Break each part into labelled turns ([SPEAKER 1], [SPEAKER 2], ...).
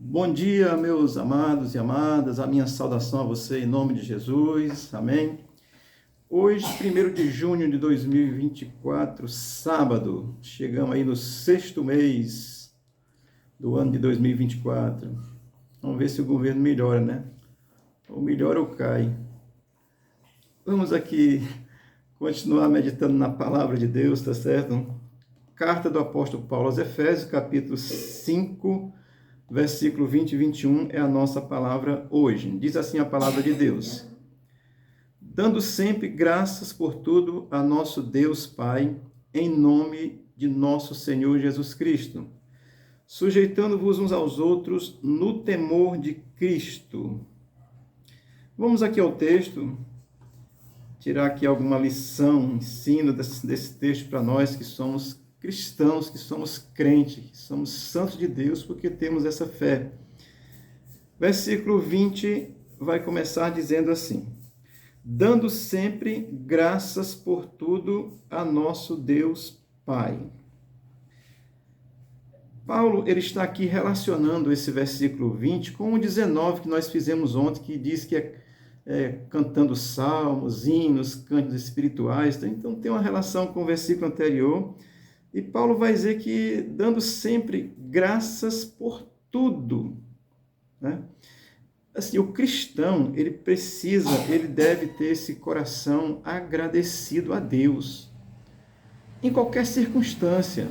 [SPEAKER 1] Bom dia, meus amados e amadas, a minha saudação a você em nome de Jesus, amém? Hoje, 1º de junho de 2024, sábado, chegamos aí no sexto mês do ano de 2024. Vamos ver se o governo melhora, né? Ou melhora ou cai. Vamos aqui continuar meditando na palavra de Deus, tá certo? Carta do apóstolo Paulo aos Efésios, capítulo 5, versículo 20 e 21 é a nossa palavra hoje. Diz assim a palavra de Deus: dando sempre graças por tudo a nosso Deus Pai, em nome de nosso Senhor Jesus Cristo, sujeitando-vos uns aos outros no temor de Cristo. Vamos aqui ao texto, tirar aqui alguma lição, ensino desse texto para nós que somos cristãos, que somos crentes, que somos santos de Deus, porque temos essa fé. Versículo 20 vai começar dizendo assim: dando sempre graças por tudo a nosso Deus Pai. Paulo, ele está aqui relacionando esse versículo 20 com o 19 que nós fizemos ontem, que diz que cantando salmos, hinos, cânticos espirituais. Então tem uma relação com o versículo anterior. E Paulo vai dizer que dando sempre graças por tudo, né? Assim, o cristão, ele deve ter esse coração agradecido a Deus, em qualquer circunstância.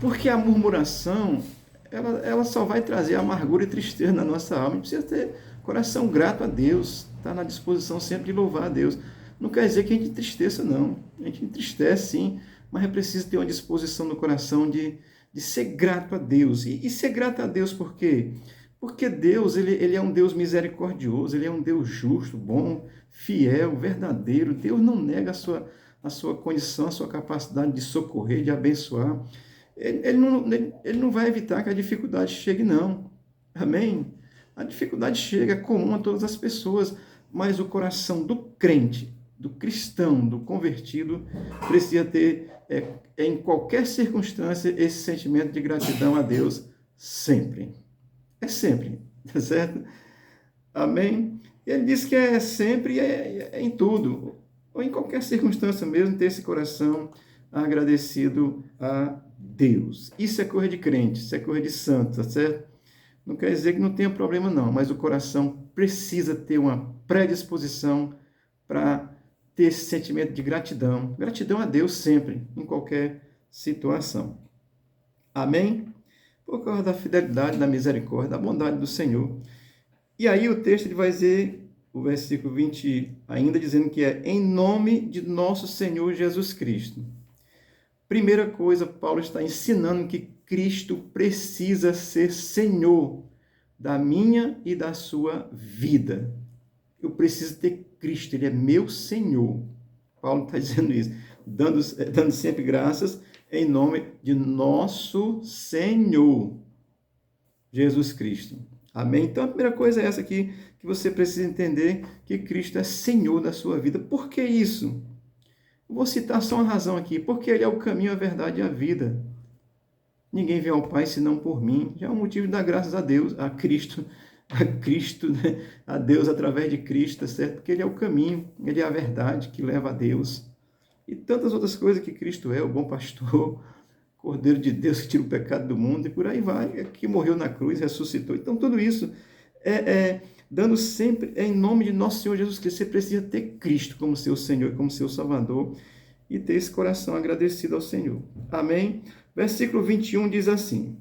[SPEAKER 1] Porque a murmuração, ela só vai trazer amargura e tristeza na nossa alma. A gente precisa ter coração grato a Deus, estar na disposição sempre de louvar a Deus. Não quer dizer que a gente entristeça, não. A gente entristece, sim, mas é preciso ter uma disposição no coração de ser grato a Deus. E ser grato a Deus por quê? Porque Deus, ele é um Deus misericordioso, ele é um Deus justo, bom, fiel, verdadeiro. Deus não nega a sua condição, a sua capacidade de socorrer, de abençoar. Ele não vai evitar que a dificuldade chegue, não. Amém? A dificuldade chega, é comum a todas as pessoas, mas o coração do crente, do cristão, do convertido, precisa ter, em qualquer circunstância, esse sentimento de gratidão a Deus sempre. É sempre, tá certo? Amém? Ele diz que é sempre, é em tudo, ou em qualquer circunstância mesmo, ter esse coração agradecido a Deus. Isso é coisa de crente, isso é coisa de santo, tá certo? Não quer dizer que não tenha problema não, mas o coração precisa ter uma predisposição para ter esse sentimento de gratidão. Gratidão a Deus sempre, em qualquer situação. Amém? Por causa da fidelidade, da misericórdia, da bondade do Senhor. E aí o texto ele vai dizer, o versículo 20, ainda dizendo que é em nome de nosso Senhor Jesus Cristo. Primeira coisa, Paulo está ensinando que Cristo precisa ser Senhor da minha e da sua vida. Eu preciso ter Cristo, Ele é meu Senhor. Paulo está dizendo isso, dando sempre graças em nome de nosso Senhor Jesus Cristo. Amém? Então a primeira coisa é essa aqui, que você precisa entender que Cristo é Senhor da sua vida. Por que isso? Eu vou citar só uma razão aqui, porque Ele é o caminho, a verdade e a vida. Ninguém vem ao Pai senão por mim. Já é um motivo de dar graças a Deus, a Cristo, né? A Deus através de Cristo, tá certo? Porque Ele é o caminho, Ele é a verdade que leva a Deus. E tantas outras coisas que Cristo é, o bom pastor, Cordeiro de Deus que tira o pecado do mundo, e por aí vai, que morreu na cruz, ressuscitou. Então tudo isso dando sempre em nome de nosso Senhor Jesus Cristo. Você precisa ter Cristo como seu Senhor, como seu Salvador, e ter esse coração agradecido ao Senhor. Amém? Versículo 21 diz assim: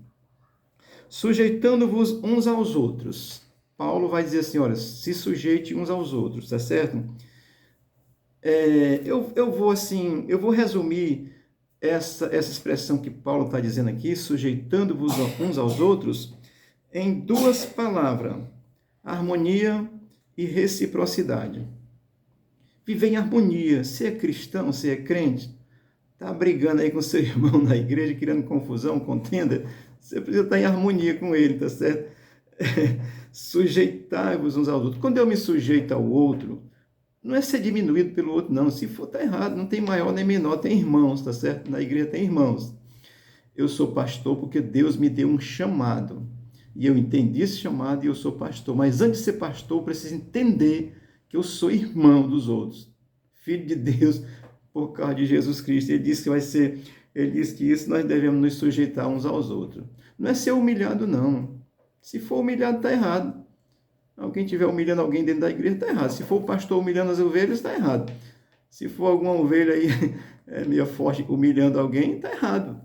[SPEAKER 1] sujeitando-vos uns aos outros. Paulo vai dizer assim, olha, se sujeite uns aos outros, tá certo? Eu vou resumir essa expressão que Paulo está dizendo aqui, sujeitando-vos uns aos outros, em duas palavras: harmonia e reciprocidade. Viver em harmonia. Se é cristão, se é crente, está brigando aí com seu irmão na igreja, criando confusão, contenda, você precisa estar em harmonia com ele, tá certo? Sujeitai-vos uns aos outros. Quando eu me sujeito ao outro, não é ser diminuído pelo outro, não. Se for, tá errado. Não tem maior nem menor, tem irmãos, tá certo? Na igreja tem irmãos. Eu sou pastor porque Deus me deu um chamado. E eu entendi esse chamado e eu sou pastor. Mas antes de ser pastor, eu preciso entender que eu sou irmão dos outros, filho de Deus, por causa de Jesus Cristo. Ele disse que vai ser, ele disse que isso nós devemos nos sujeitar uns aos outros. Não é ser humilhado, não. Se for humilhado, está errado. Alguém estiver humilhando alguém dentro da igreja, está errado. Se for o pastor humilhando as ovelhas, está errado. Se for alguma ovelha aí meio forte humilhando alguém, está errado.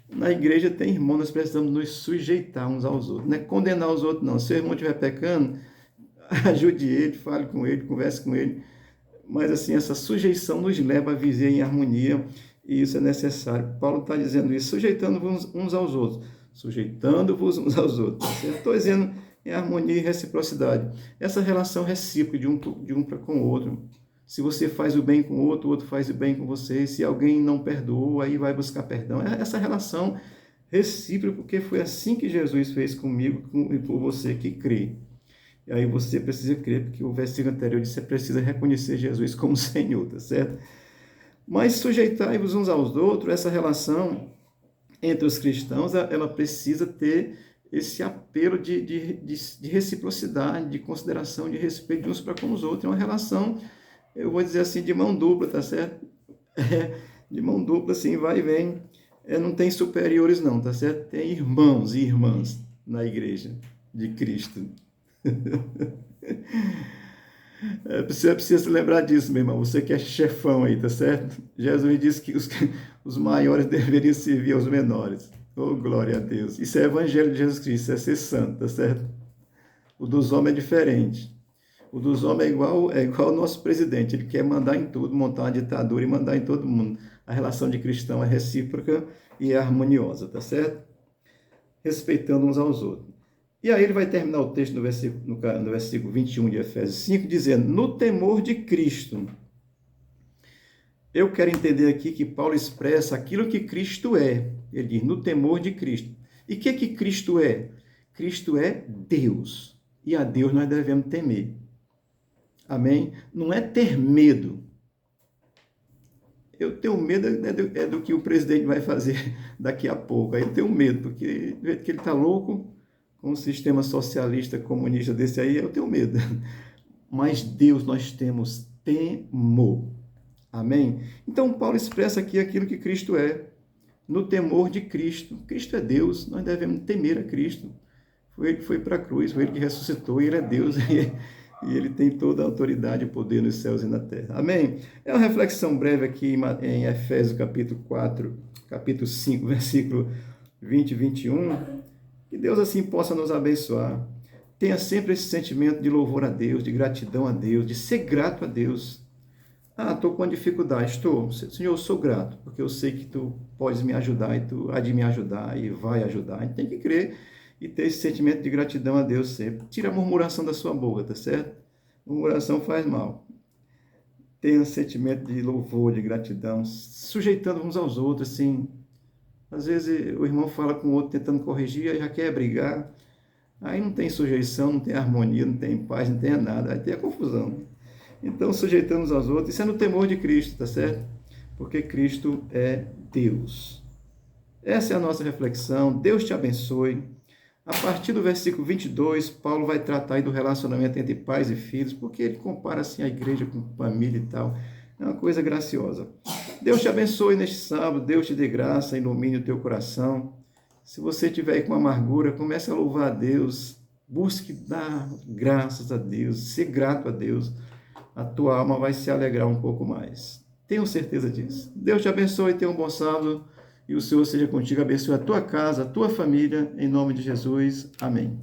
[SPEAKER 1] Na igreja tem irmão, nós precisamos nos sujeitar uns aos outros. Não é condenar os outros, não. Se o irmão estiver pecando, ajude ele, fale com ele, converse com ele. Mas assim, essa sujeição nos leva a viver em harmonia e isso é necessário. Paulo está dizendo isso, sujeitando-vos uns aos outros. Sujeitando-vos uns aos outros. Estou dizendo em harmonia e reciprocidade. Essa relação recíproca de um para com o outro. Se você faz o bem com o outro faz o bem com você. Se alguém não perdoa, aí vai buscar perdão. Essa relação recíproca, porque foi assim que Jesus fez comigo e por você que crê. E aí você precisa crer, porque o versículo anterior diz que você precisa reconhecer Jesus como Senhor, tá certo? Mas sujeitai-vos uns aos outros, essa relação entre os cristãos, ela precisa ter esse apelo de reciprocidade, de consideração, de respeito de uns para com os outros. É uma relação, eu vou dizer assim, de mão dupla, tá certo? De mão dupla, assim, vai e vem. Não tem superiores não, tá certo? Tem irmãos e irmãs na igreja de Cristo. Você precisa se lembrar disso, meu irmão. Você que é chefão aí, tá certo? Jesus disse que os maiores deveriam servir aos menores. Oh, glória a Deus. Isso é evangelho de Jesus Cristo, isso é ser santo, tá certo? O dos homens é diferente. O dos homens é igual ao nosso presidente. Ele quer mandar em tudo, montar uma ditadura e mandar em todo mundo. A relação de cristão é recíproca e é harmoniosa, tá certo? Respeitando uns aos outros. E aí ele vai terminar o texto no versículo 21 de Efésios 5, dizendo, no temor de Cristo. Eu quero entender aqui que Paulo expressa aquilo que Cristo é. Ele diz, no temor de Cristo. E o que Cristo é? Cristo é Deus. E a Deus nós devemos temer. Amém? Não é ter medo. Eu tenho medo do que o presidente vai fazer daqui a pouco. Aí eu tenho medo, porque do jeito que ele está louco, com um sistema socialista, comunista desse aí, eu tenho medo. Mas Deus nós temos temor. Amém? Então Paulo expressa aqui aquilo que Cristo é. No temor de Cristo. Cristo é Deus, nós devemos temer a Cristo. Foi Ele que foi para a cruz, foi Ele que ressuscitou, e Ele é Deus. E Ele tem toda a autoridade e poder nos céus e na terra. Amém? É uma reflexão breve aqui em Efésios capítulo 4, capítulo 5, versículo 20 e 21. Que Deus assim possa nos abençoar. Tenha sempre esse sentimento de louvor a Deus, de gratidão a Deus, de ser grato a Deus. Estou com dificuldade. Estou. Senhor, eu sou grato, porque eu sei que Tu podes me ajudar e Tu há de me ajudar e vai ajudar. A gente tem que crer e ter esse sentimento de gratidão a Deus sempre. Tira a murmuração da sua boca, tá certo? Murmuração faz mal. Tenha um sentimento de louvor, de gratidão, sujeitando uns aos outros, assim. Às vezes o irmão fala com o outro tentando corrigir, aí já quer brigar. Aí não tem sujeição, não tem harmonia, não tem paz, não tem nada. Aí tem a confusão. Então, sujeitamos aos outros. Isso é no temor de Cristo, tá certo? Porque Cristo é Deus. Essa é a nossa reflexão. Deus te abençoe. A partir do versículo 22, Paulo vai tratar aí do relacionamento entre pais e filhos, porque ele compara assim a igreja com família e tal. É uma coisa graciosa. Deus te abençoe neste sábado, Deus te dê graça, ilumine o teu coração. Se você estiver aí com amargura, comece a louvar a Deus, busque dar graças a Deus, ser grato a Deus. A tua alma vai se alegrar um pouco mais. Tenho certeza disso. Deus te abençoe, tenha um bom sábado e o Senhor seja contigo, abençoe a tua casa, a tua família, em nome de Jesus. Amém.